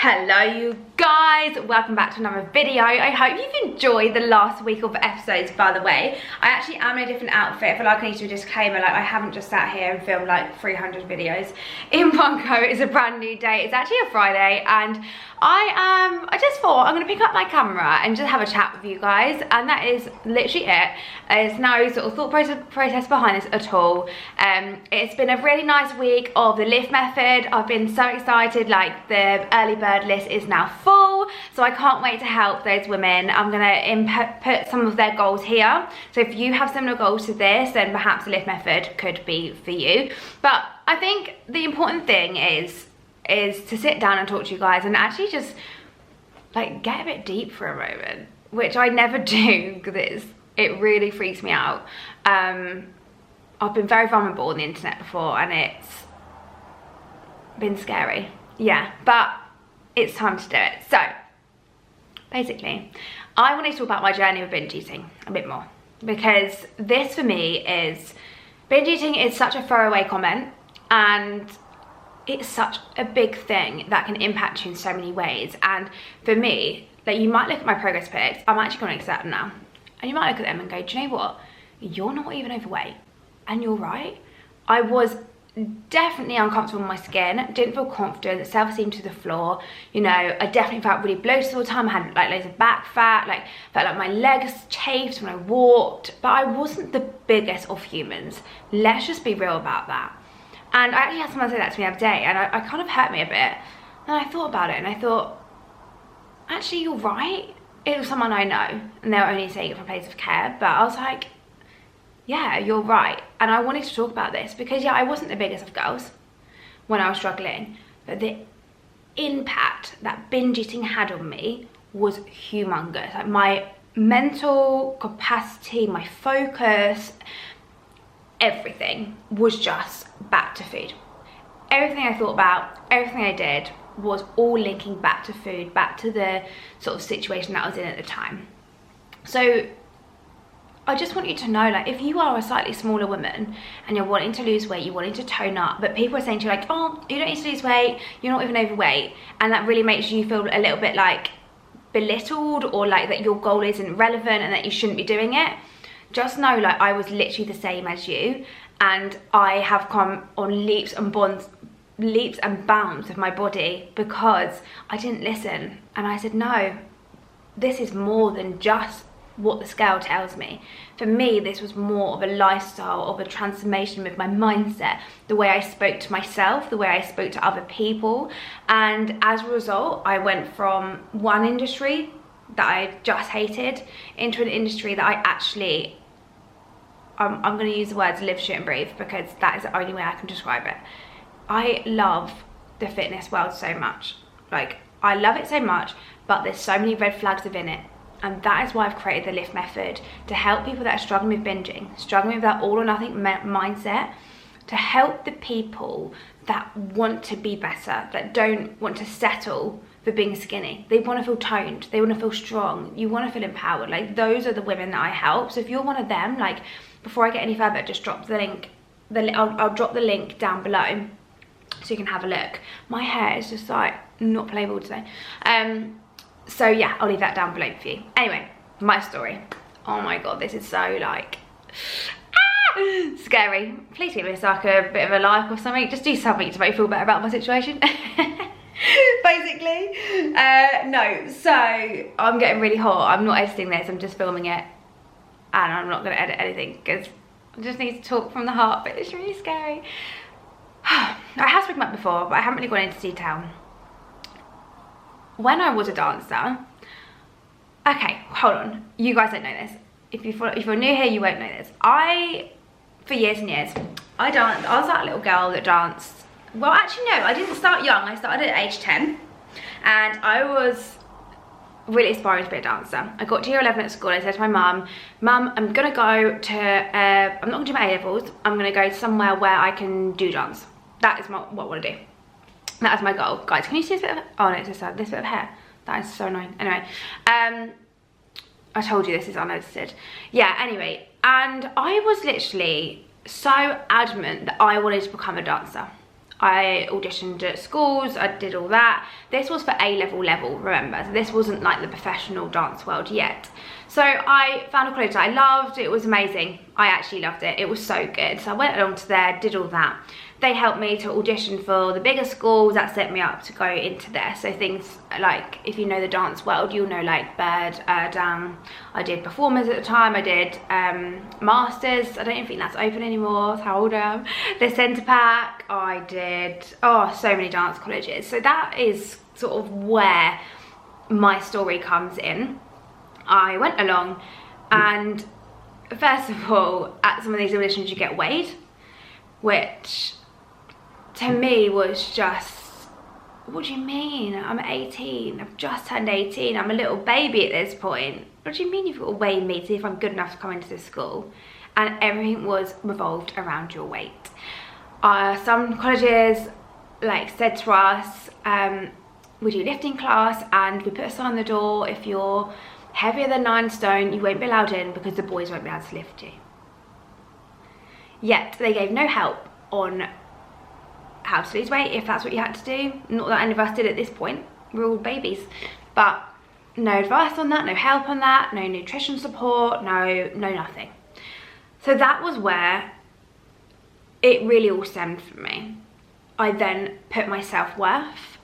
Hello you guys, welcome back to another video. I hope you've enjoyed the last week of episodes. By the way, I actually am in a different outfit. I feel like I need to disclaimer, like I haven't just sat here and filmed like 300 videos in one go. It's a brand new day. It's actually a Friday and I just thought I'm gonna pick up my camera and just have a chat with you guys, and that is literally it. There's no sort of thought process behind this at all. It's been a really nice week of the lift method. I've been so excited, like the early bird list is now full, so I can't wait to help those women. I'm gonna input some of their goals here, so if you have similar goals to this, then perhaps the lift method could be for you. But I think the important thing is to sit down and talk to you guys and actually just like get a bit deep for a moment, which I never do because it really freaks me out. I've been very vulnerable on the internet before and it's been scary, yeah, but it's time to do it. So basically I wanted to talk about my journey with binge eating a bit more, because this for me is, binge eating is such a throwaway comment and it's such a big thing that can impact you in so many ways. And for me, like, you might look at my progress pics, I'm actually going to accept them now, and you might look at them and go, do you know what, you're not even overweight, and you're right. I was definitely uncomfortable in my skin, didn't feel confident, self-esteem to the floor, you know, I definitely felt really bloated all the time. I had like loads of back fat, like felt like my legs chafed when I walked, but I wasn't the biggest of humans. Let's just be real about that. And I actually had someone say that to me the other day, and I kind of hurt me a bit. And I thought about it and I thought, actually you're right. It was someone I know and they were only saying it from a place of care, but I was like, yeah, you're right. And I wanted to talk about this because, yeah, I wasn't the biggest of girls when I was struggling, but the impact that binge eating had on me was humongous. Like my mental capacity, my focus, everything was just back to food. Everything I thought about, everything I did was all linking back to food, back to the sort of situation that I was in at the time. So I just want you to know, like, if you are a slightly smaller woman and you're wanting to lose weight, you're wanting to tone up, but people are saying to you like, oh, you don't need to lose weight, you're not even overweight, and that really makes you feel a little bit like belittled, or like that your goal isn't relevant and that you shouldn't be doing it, just know, like, I was literally the same as you, and I have come on leaps and bounds with my body because I didn't listen. And I said, no, this is more than just what the scale tells me. For me, this was more of a lifestyle, of a transformation with my mindset, the way I spoke to myself, the way I spoke to other people. And as a result, I went from one industry that I just hated into an industry that I actually, I'm going to use the words live, shoot and breathe, because that is the only way I can describe it. I love the fitness world so much. Like, I love it so much, but there's so many red flags within it. And that is why I've created the lift method, to help people that are struggling with binging, struggling with that all or nothing mindset, to help the people that want to be better, that don't want to settle for being skinny. They want to feel toned, they want to feel strong, you want to feel empowered. Like, those are the women that I help. So if you're one of them, like, before I get any further, just drop the link. I'll drop the link down below so you can have a look. My hair is just like not playable today. So yeah, I'll leave that down below for you. Anyway, my story. Oh my god, this is so like scary. Please give this like a bit of a like or something. Just do something to make me feel better about my situation. Basically. No, so I'm getting really hot. I'm not editing this, I'm just filming it. And I'm not going to edit anything because I just need to talk from the heart, but it's really scary. I have spoken about before, but I haven't really gone into detail. When I was a dancer, okay, hold on, you guys don't know this. If you're new here, you won't know this. For years and years, I danced. I was that little girl that danced. Well, actually no, I didn't start young. I started at age 10, and I was really aspiring to be a dancer. I got to year 11 at school. I said to my mum, I'm gonna go to, I'm not gonna do my A-levels, I'm gonna go somewhere where I can do dance. That is what I wanna do. That is my goal. Guys, can you see this bit of, oh no, it's just this bit of hair. That is so annoying. Anyway, I told you this is unedited. Yeah, anyway, and I was literally so adamant that I wanted to become a dancer. I auditioned at schools, I did all that. This was for A-level level, remember, so this wasn't like the professional dance world yet. So I found a college that I loved, it was amazing. I actually loved it, it was so good. So I went along to there, did all that. They helped me to audition for the bigger schools that set me up to go into there. So things like, if you know the dance world, you'll know like Bird, I did performers at the time, I did masters, I don't even think that's open anymore, that's how old I am. The Centre Pack, I did, so many dance colleges. So that is sort of where my story comes in. I went along and first of all, at some of these auditions you get weighed, which to me was just, what do you mean? I'm 18, I've just turned 18, I'm a little baby at this point. What do you mean you've got to weigh me to see if I'm good enough to come into this school? And everything was revolved around your weight. Some colleges like said to us, we do lifting class and we put a sign on the door, if you're heavier than 9 stone, you won't be allowed in because the boys won't be able to lift you. Yet they gave no help on how to lose weight, if that's what you had to do. Not that any of us did at this point, we're all babies, but no advice on that, no help on that, no nutrition support, no nothing. So that was where it really all stemmed for me. I then put my self-worth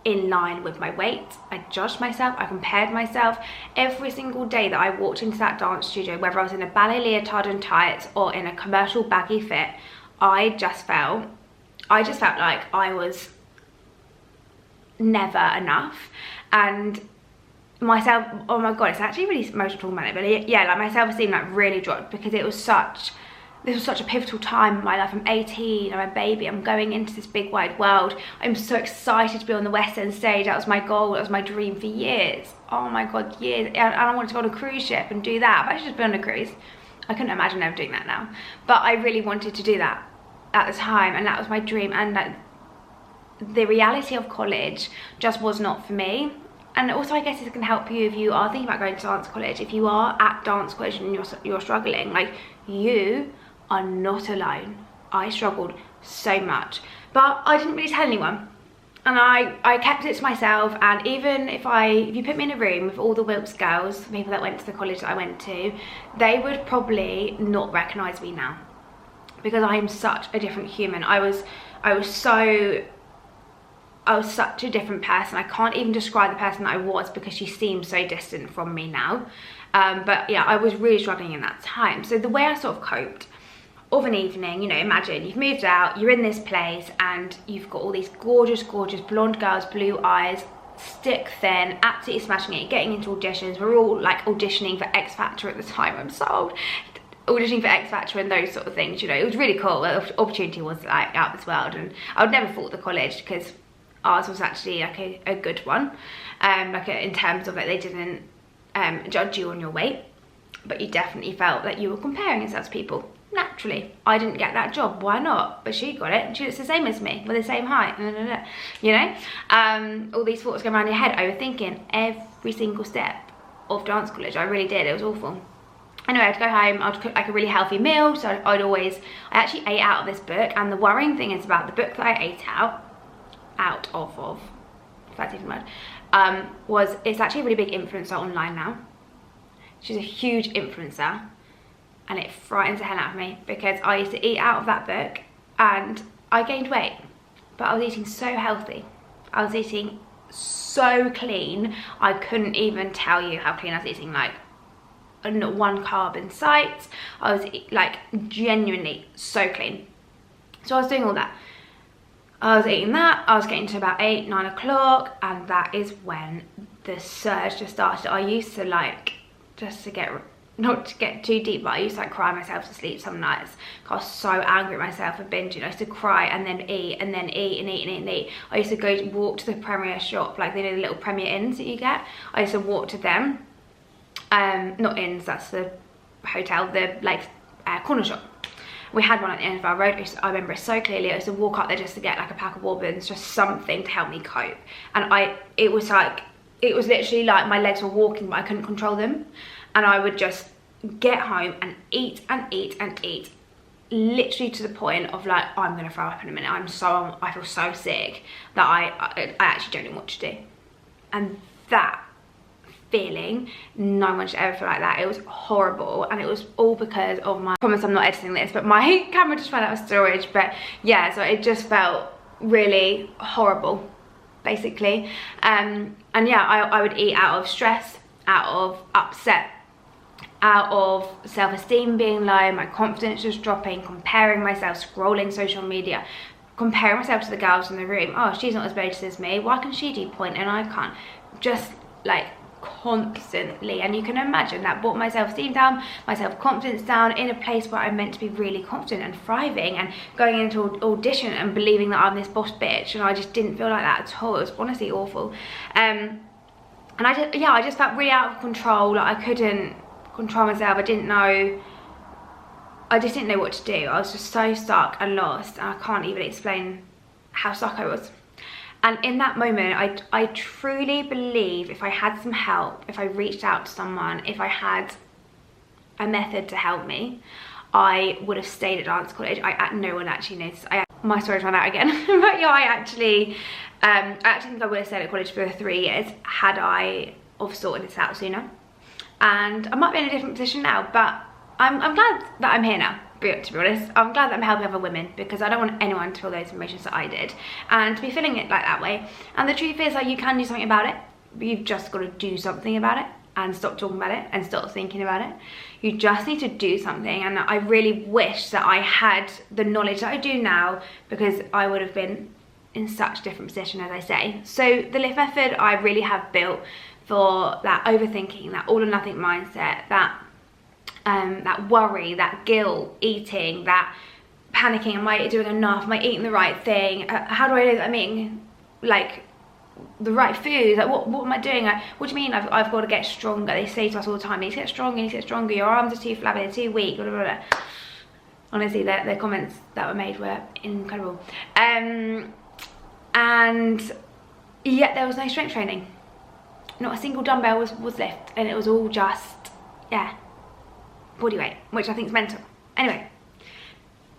in line with my weight. I judged myself, I compared myself. Every single day that I walked into that dance studio, whether I was in a ballet leotard and tights or in a commercial baggy fit, I just felt like I was never enough. And myself, oh my god, it's actually really emotional talking about it, but yeah, like my self-esteem like really dropped because this was such a pivotal time in my life. I'm 18, I'm a baby, I'm going into this big wide world. I'm so excited to be on the West End stage. That was my goal, that was my dream for years. Oh my god, years. And I wanted to go on a cruise ship and do that. I've actually just been on a cruise. I couldn't imagine ever doing that now. But I really wanted to do that at the time, and that was my dream. And that the reality of college just was not for me. And also I guess it can help you if you are thinking about going to dance college. If you are at dance college and you're struggling, like, you are not alone. I struggled so much, but I didn't really tell anyone, and I kept it to myself. And even if you put me in a room with all the Wilkes girls, people that went to the college that I went to, they would probably not recognise me now, because I am such a different human. I was such a different person. I can't even describe the person that I was because she seems so distant from me now. But yeah, I was really struggling in that time. So the way I sort of coped, of an evening, you know, imagine you've moved out, you're in this place and you've got all these gorgeous blonde girls, blue eyes, stick thin, absolutely smashing it, getting into auditions. We're all like auditioning for X Factor at the time, I'm so old. Auditioning for X Factor and those sort of things, you know, it was really cool. The opportunity was like out of this world, and I would never fault the college because ours was actually like a good one, in terms of like they didn't judge you on your weight, but you definitely felt that you were comparing yourself to people. Naturally, I didn't get that job, why not? But she got it, and she looks the same as me, with the same height, you know? All these thoughts going around your head, overthinking every single step of dance college. I really did, it was awful. Anyway, I'd go home, I'd cook like a really healthy meal, so I actually ate out of this book. And the worrying thing is about the book that I ate out of, if that's even a word, it's actually a really big influencer online now. She's a huge influencer, and it frightens the hell out of me because I used to eat out of that book and I gained weight, but I was eating so healthy. I was eating so clean, I couldn't even tell you how clean I was eating, like not one carb in sight. I was like genuinely so clean. So I was doing all that. I was eating that, I was getting to about 8, 9 o'clock, and that is when the surge just started. I used to like, not to get too deep, but I used to like cry myself to sleep some nights. I was so angry at myself for binging. I used to cry and then eat and then eat and eat and eat and eat. I used to walk to the Premier shop, like the little Premier Inns that you get. I used to walk to them. Not inns, that's the hotel, the like corner shop. We had one at the end of our road. I remember it so clearly. I used to walk up there just to get like a pack of Warbins, just something to help me cope. And it was literally like my legs were walking, but I couldn't control them. And I would just get home and eat and eat and eat. literally to the point of like, I'm gonna throw up in a minute. I feel so sick that I actually don't know what to do. And that feeling, no one should ever feel like that. It was horrible, and it was all because of my, I promise I'm not editing this, but my camera just ran out of storage. But yeah, so it just felt really horrible, basically. And yeah, I would eat out of stress, out of upset, out of self-esteem being low, my confidence just dropping, comparing myself, scrolling social media, comparing myself to the girls in the room. Oh, she's not as beautiful as me, why can she do point and I can't? Just like constantly. And you can imagine that brought my self-esteem down, my self-confidence down, in a place where I'm meant to be really confident and thriving and going into audition and believing that I'm this boss bitch, and I just didn't feel like that at all. It was honestly awful. And I just felt really out of control. Like I couldn't control myself. I just didn't know what to do. I was just so stuck and lost, and I can't even explain how stuck I was. And in that moment, I truly believe if I had some help, if I reached out to someone, if I had a method to help me, I would have stayed at dance college. No one actually knows. My story's run out again. But yeah, I actually think I would have stayed at college for 3 years had I have sorted this out sooner. And I might be in a different position now, but I'm glad that I'm here now, to be honest. I'm glad that I'm helping other women, because I don't want anyone to feel those emotions that I did and to be feeling it like that way. And the truth is, like, you can do something about it, but you've just got to do something about it and stop talking about it and stop thinking about it. You just need to do something. And I really wish that I had the knowledge that I do now, because I would have been in such a different position, as I say. So the lift method I really have built for that overthinking, that all or nothing mindset, that worry, that guilt eating, that panicking, am I doing enough, am I eating the right thing, how do I know that I'm eating like the right food, like what am I doing, what do you mean I've got to get stronger? They say to us all the time, you need to get stronger, you need to get stronger, your arms are too flabby, they're too weak, blah, blah, blah. Honestly, the comments that were made were incredible. And yet there was no strength training. Not a single dumbbell was lifted, and it was all just, yeah, body weight, which I think is mental. Anyway,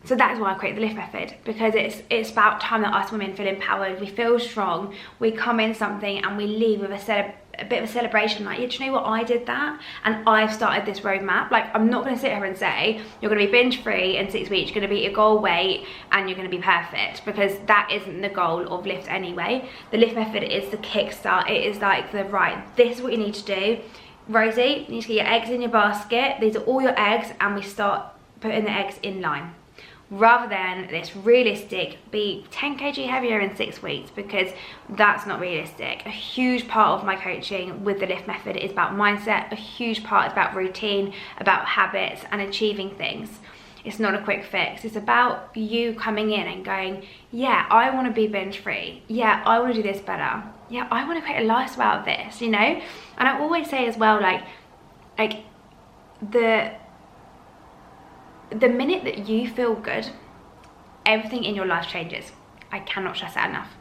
so that is why I created the lift method, because it's about time that us women feel empowered, we feel strong, we come in something and we leave with a bit of a celebration, like, yeah, do you know what, I did that and I've started this roadmap. Like, I'm not going to sit here and say you're going to be binge free in 6 weeks, you're going to be your goal weight and you're going to be perfect, because that isn't the goal of lift anyway. The lift method is the kickstart. It is like the, right, this is what you need to do, Rosie, you need to get your eggs in your basket, these are all your eggs, and we start putting the eggs in line, rather than this realistic, be 10 kg heavier in 6 weeks, because that's not realistic. A huge part of my coaching with the lift method is about mindset, a huge part is about routine, about habits and achieving things. It's not a quick fix. It's about you coming in and going, yeah, I want to be binge free, yeah, I want to do this better, yeah, I want to create a lifestyle out of this, you know. And I always say as well, like the minute that you feel good, everything in your life changes. I cannot stress that enough.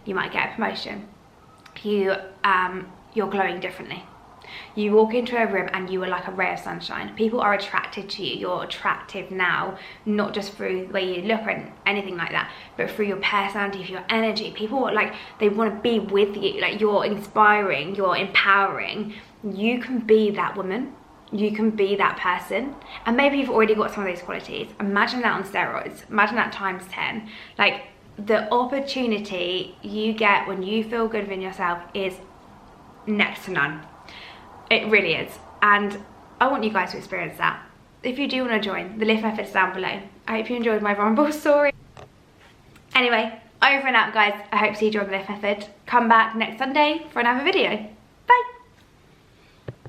You might get a promotion, you're glowing differently, you walk into a room and you are like a ray of sunshine. People are attracted to you. You're attractive now, not just through the way you look or anything like that, but through your personality, through your energy. People are like, they want to be with you. Like, you're inspiring, you're empowering. You can be that woman, you can be that person, and maybe you've already got some of those qualities. Imagine that on steroids, imagine that times 10. Like, the opportunity you get when you feel good within yourself is next to none. It really is, and I want you guys to experience that. If you do want to join, the lift method is down below. I hope you enjoyed my rumble story. Anyway, over and out, guys. I hope you enjoyed the lift method. Come back next Sunday for another video.